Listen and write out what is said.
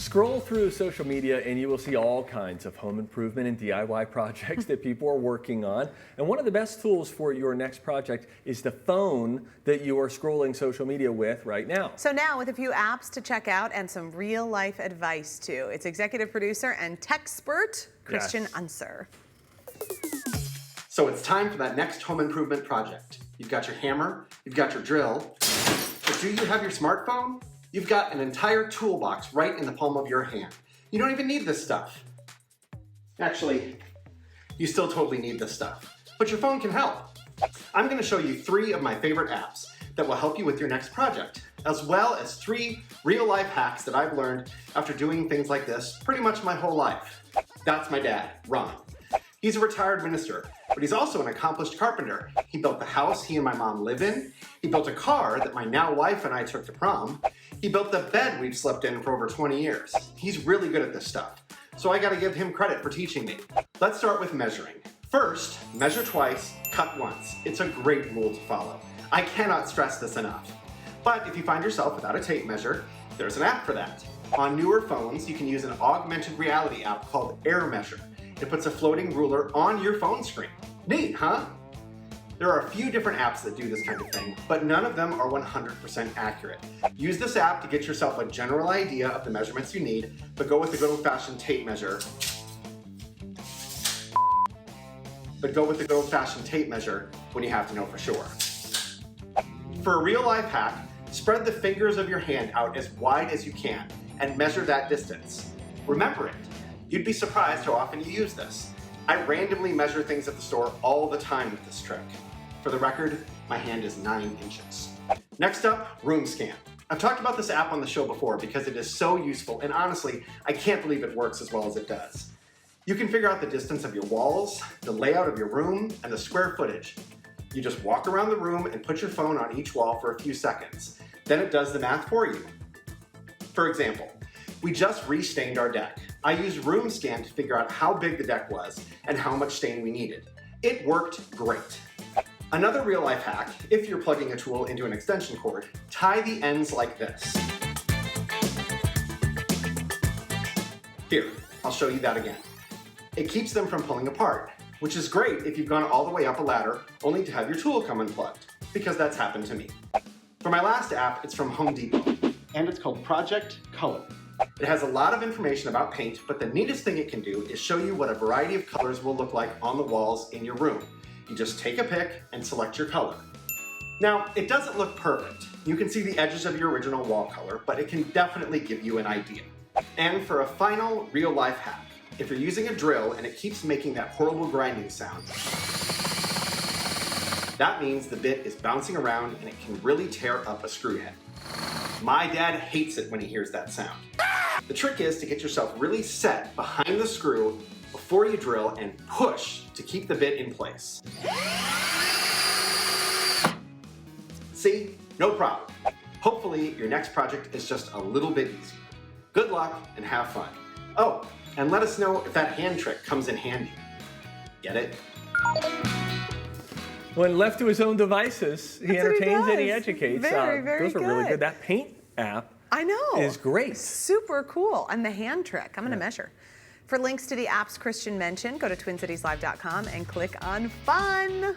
Scroll through social media and you will see all kinds of home improvement and DIY projects that people are working on. And one of the best tools for your next project is the phone that you are scrolling social media with right now. So now with a few apps to check out and some real life advice too. It's executive producer and techspert Christian Unser. So it's time for that next home improvement project. You've got your hammer, you've got your drill, but do you have your smartphone? You've got an entire toolbox right in the palm of your hand. You don't even need this stuff. Actually, you still totally need this stuff, but your phone can help. I'm going to show you 3 of my favorite apps that will help you with your next project, as well as 3 real-life hacks that I've learned after doing things like this pretty much my whole life. That's my dad, Ron. He's a retired minister, but he's also an accomplished carpenter. He built the house he and my mom live in. He built a car that my now wife and I took to prom. He built the bed we've slept in for over 20 years. He's really good at this stuff, so I gotta give him credit for teaching me. Let's start with measuring. First, measure twice, cut once. It's a great rule to follow. I cannot stress this enough. But if you find yourself without a tape measure, there's an app for that. On newer phones, you can use an augmented reality app called AirMeasure. It puts a floating ruler on your phone screen. Neat, huh? There are a few different apps that do this kind of thing, but none of them are 100% accurate. Use this app to get yourself a general idea of the measurements you need, but go with the good old-fashioned tape measure. When you have to know for sure. For a real-life hack, spread the fingers of your hand out as wide as you can and measure that distance. Remember it. You'd be surprised how often you use this. I randomly measure things at the store all the time with this trick. For the record, my hand is 9 inches. Next up, RoomScan. I've talked about this app on the show before because it is so useful, and honestly, I can't believe it works as well as it does. You can figure out the distance of your walls, the layout of your room, and the square footage. You just walk around the room and put your phone on each wall for a few seconds. Then it does the math for you. For example, we just restained our deck. I used RoomScan to figure out how big the deck was and how much stain we needed. It worked great. Another real-life hack, if you're plugging a tool into an extension cord, tie the ends like this. Here, I'll show you that again. It keeps them from pulling apart, which is great if you've gone all the way up a ladder only to have your tool come unplugged, because that's happened to me. For my last app, it's from Home Depot, and it's called Project Color. It has a lot of information about paint, but the neatest thing it can do is show you what a variety of colors will look like on the walls in your room. You just take a pick and select your color. Now, it doesn't look perfect. You can see the edges of your original wall color, but it can definitely give you an idea. And for a final real-life hack, if you're using a drill and it keeps making that horrible grinding sound, that means the bit is bouncing around and it can really tear up a screw head. My dad hates it when he hears that sound. The trick is to get yourself really set behind the screw before you drill and push to keep the bit in place. See? No problem. Hopefully your next project is just a little bit easier. Good luck and have fun. Oh, and let us know if that hand trick comes in handy. Get it? When left to his own devices, he entertains and he educates. Very those are really good. good. That paint app I know. is great. Super cool. And the hand trick, I'm going to measure. For links to the apps Christian mentioned, go to TwinCitiesLive.com and click on Fun.